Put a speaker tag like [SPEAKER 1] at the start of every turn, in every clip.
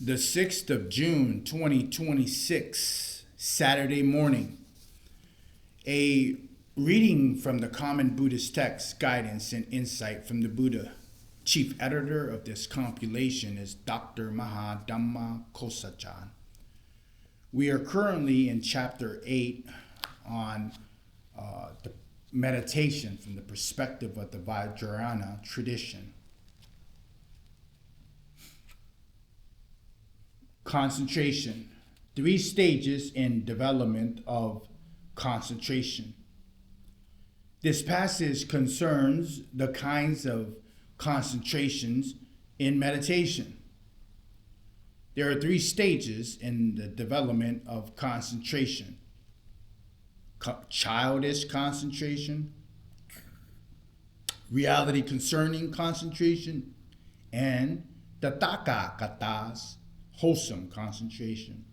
[SPEAKER 1] The 6th of June, 2026, Saturday morning. A reading from the Common Buddhist Text, Guidance and Insight from the Buddha. Chief editor of this compilation is Dr. Mahadhamma Kosachan. We are currently in chapter 8 on the meditation from the perspective of the Vajrayana tradition. Concentration. 3 stages in development of concentration. This passage concerns the kinds of concentrations in meditation. There are 3 stages in the development of concentration. Childish concentration, reality concerning concentration, and the tathagatas, wholesome concentration.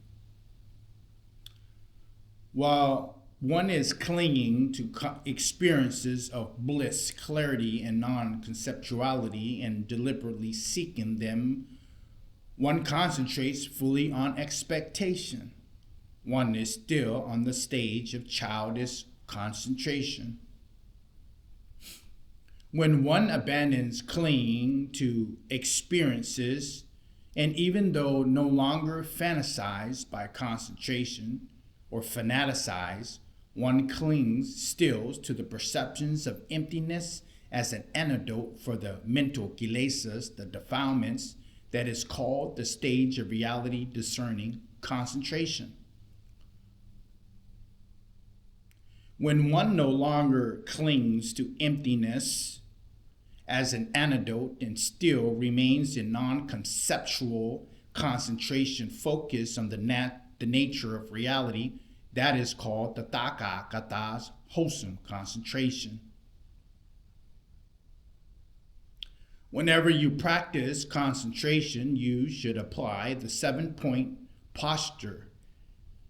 [SPEAKER 1] While one is clinging to experiences of bliss, clarity, and non-conceptuality and deliberately seeking them, one concentrates fully on expectation. One is still on the stage of childish concentration. When one abandons clinging to experiences, and even though no longer fantasized by concentration or fanaticized, one clings still to the perceptions of emptiness as an antidote for the mental kilesas, the defilements, that is called the stage of reality discerning concentration. When one no longer clings to emptiness as an antidote and still remains in non-conceptual concentration focus on the nature of reality, that is called the tathagatas, wholesome concentration. Whenever you practice concentration, you should apply the 7-point posture,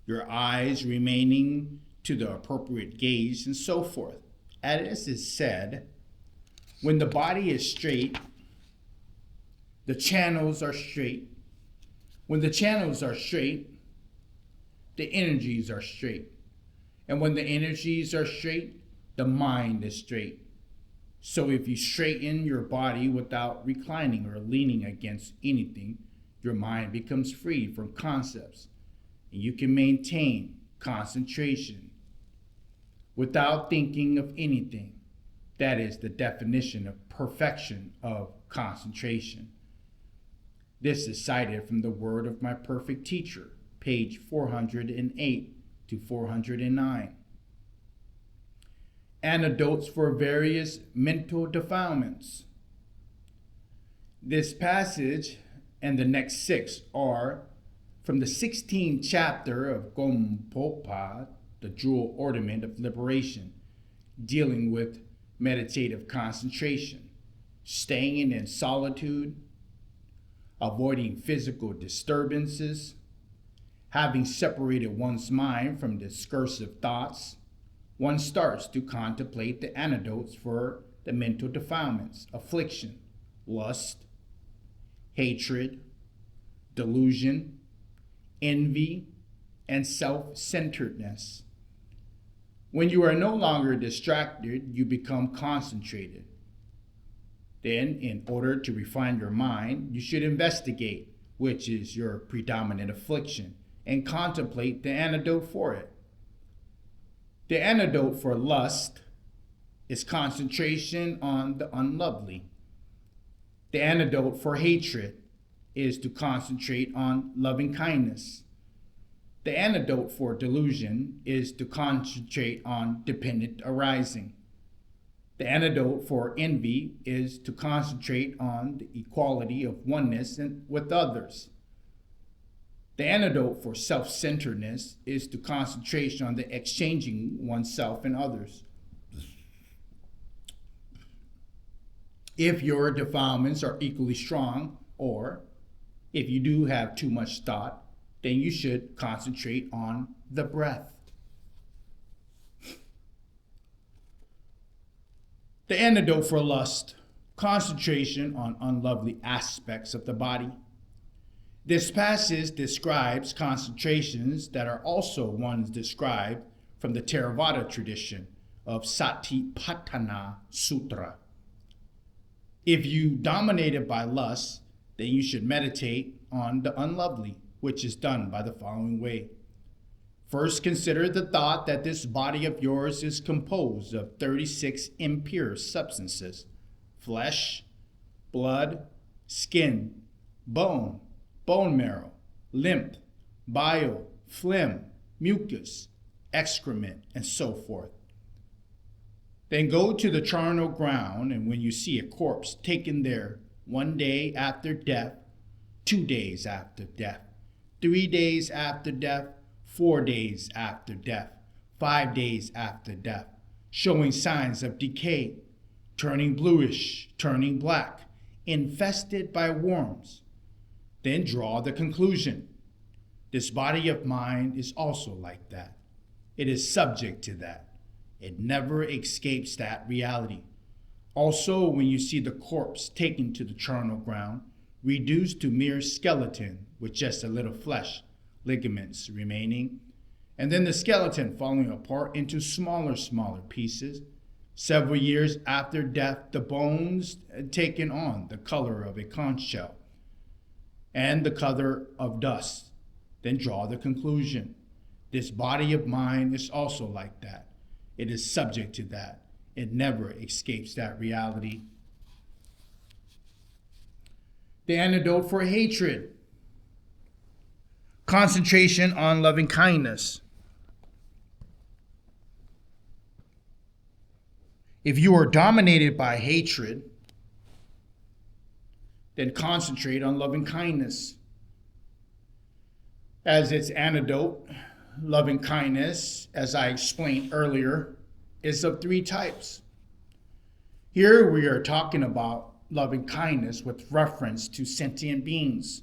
[SPEAKER 1] your eyes remaining to the appropriate gaze and so forth. As is said, when the body is straight, the channels are straight. When the channels are straight, the energies are straight. And when the energies are straight, the mind is straight. So if you straighten your body without reclining or leaning against anything, your mind becomes free from concepts. And you can maintain concentration without thinking of anything. That is the definition of perfection of concentration. This is cited from the Word of My Perfect Teacher, page 408 to 409. Antidotes for various mental defilements. This passage and the next 6 are from the 16th chapter of Gompopa, the Jewel Ornament of Liberation, dealing with meditative concentration, staying in solitude, avoiding physical disturbances, having separated one's mind from discursive thoughts. One starts to contemplate the antidotes for the mental defilements: affliction, lust, hatred, delusion, envy, and self-centeredness. When you are no longer distracted, you become concentrated. Then, in order to refine your mind, you should investigate which is your predominant affliction and contemplate the antidote for it. The antidote for lust is concentration on the unlovely. The antidote for hatred is to concentrate on loving kindness. The antidote for delusion is to concentrate on dependent arising. The antidote for envy is to concentrate on the equality of oneness with others. The antidote for self-centeredness is to concentration on the exchanging oneself and others. If your defilements are equally strong, or if you do have too much thought, then you should concentrate on the breath. The antidote for lust, concentration on unlovely aspects of the body. This passage describes concentrations that are also ones described from the Theravada tradition of Satipatthana Sutra. If you dominated by lust, then you should meditate on the unlovely, which is done by the following way. First, consider the thought that this body of yours is composed of 36 impure substances: flesh, blood, skin, bone, bone marrow, lymph, bile, phlegm, mucus, excrement, and so forth. Then go to the charnel ground, and when you see a corpse taken there 1 day after death, 2 days after death, 3 days after death, 4 days after death, 5 days after death, showing signs of decay, turning bluish, turning black, infested by worms, then draw the conclusion: this body of mine is also like that. It is subject to that. It never escapes that reality. Also, when you see the corpse taken to the charnel ground, reduced to mere skeleton with just a little flesh, ligaments remaining, and then the skeleton falling apart into smaller pieces, several years after death, the bones taken on the color of a conch shell and the color of dust, then draw the conclusion: this body of mine is also like that. It is subject to that. It never escapes that reality. The antidote for hatred: concentration on loving kindness. If you are dominated by hatred, then concentrate on loving kindness. As its antidote, loving kindness, as I explained earlier, is of 3 types. Here we are talking about loving kindness with reference to sentient beings,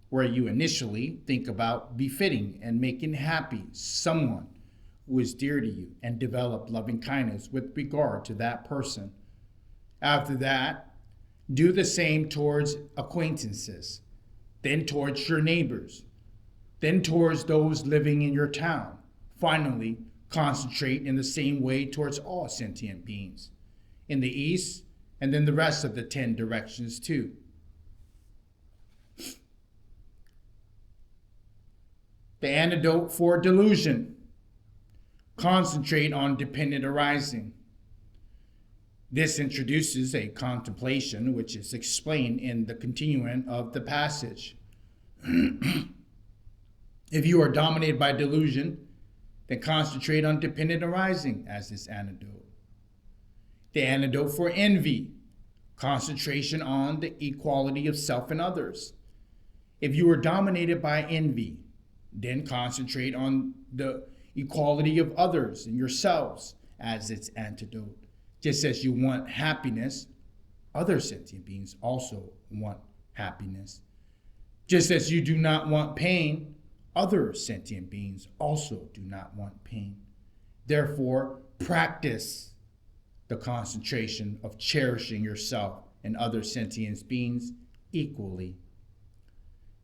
[SPEAKER 1] where you initially think about befitting and making happy someone who is dear to you and develop loving kindness with regard to that person. After that, do the same towards acquaintances, then towards your neighbors, then towards those living in your town. Finally, concentrate in the same way towards all sentient beings in the East, and then the rest of the 10 directions too. The antidote for delusion: concentrate on dependent arising. This introduces a contemplation which is explained in the continuance of the passage. If you are dominated by delusion, then concentrate on dependent arising as this antidote. The antidote for envy: concentration on the equality of self and others. If you are dominated by envy, then concentrate on the equality of others and yourselves as its antidote. Just as you want happiness, other sentient beings also want happiness. Just as you do not want pain, other sentient beings also do not want pain. Therefore, practice the concentration of cherishing yourself and other sentient beings equally.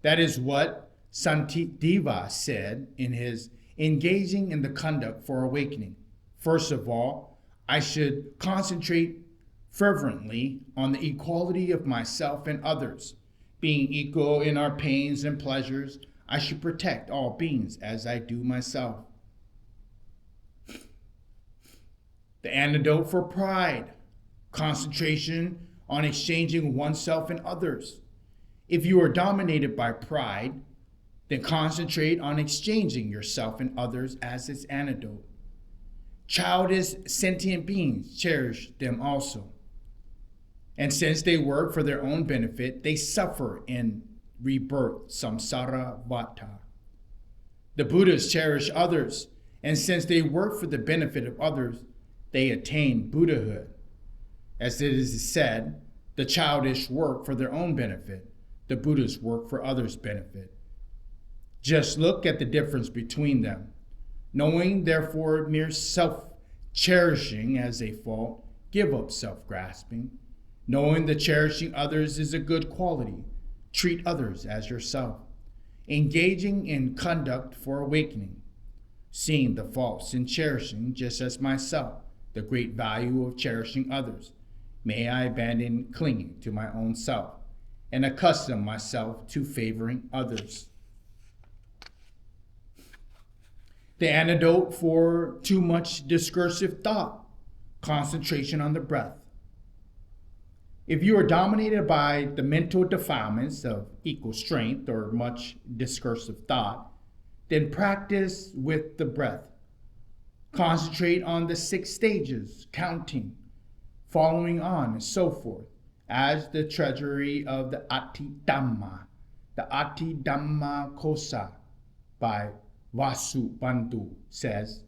[SPEAKER 1] That is what Santideva said in his engaging in the conduct for awakening. First of all, I should concentrate fervently on the equality of myself and others. Being equal in our pains and pleasures, I should protect all beings as I do myself. The antidote for pride: concentration on exchanging oneself and others. If you are dominated by pride, then concentrate on exchanging yourself and others as its antidote. Childish sentient beings, cherish them also. And since they work for their own benefit, they suffer in rebirth, samsara vata. The Buddhas cherish others, and since they work for the benefit of others, they attain Buddhahood. As it is said, the childish work for their own benefit, the Buddhas work for others' benefit. Just look at the difference between them. Knowing, therefore, mere self-cherishing as a fault, give up self-grasping. Knowing that cherishing others is a good quality, treat others as yourself. engaging in conduct for awakening, seeing the faults in cherishing just as myself, the great value of cherishing others. May I abandon clinging to my own self and accustom myself to favoring others. The antidote for too much discursive thought, concentration on the breath. If you are dominated by the mental defilements of equal strength or much discursive thought, then practice with the breath. Concentrate on the 6 stages, counting, following on, and so forth, as the treasury of the Ati-Dhamma, the Ati-Dhamma Kosa by Vasu Bandhu says.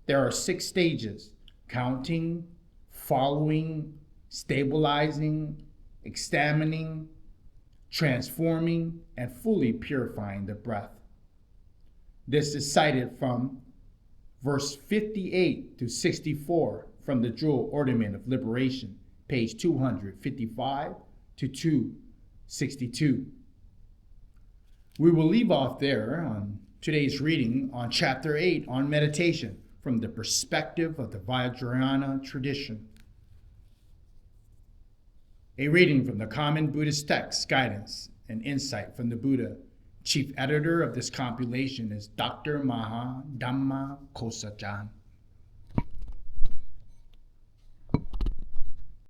[SPEAKER 1] There are 6 stages: counting, following, stabilizing, examining, transforming, and fully purifying the breath. This is cited from verse 58 to 64 from the Jewel Ornament of Liberation, page 255 to 262. We will leave off there on today's reading on chapter 8 on meditation from the perspective of the Vajrayana tradition. A reading from the Common Buddhist Text, Guidance and Insight from the Buddha. Chief editor of this compilation is Dr. Maha Dhamma Kosachan.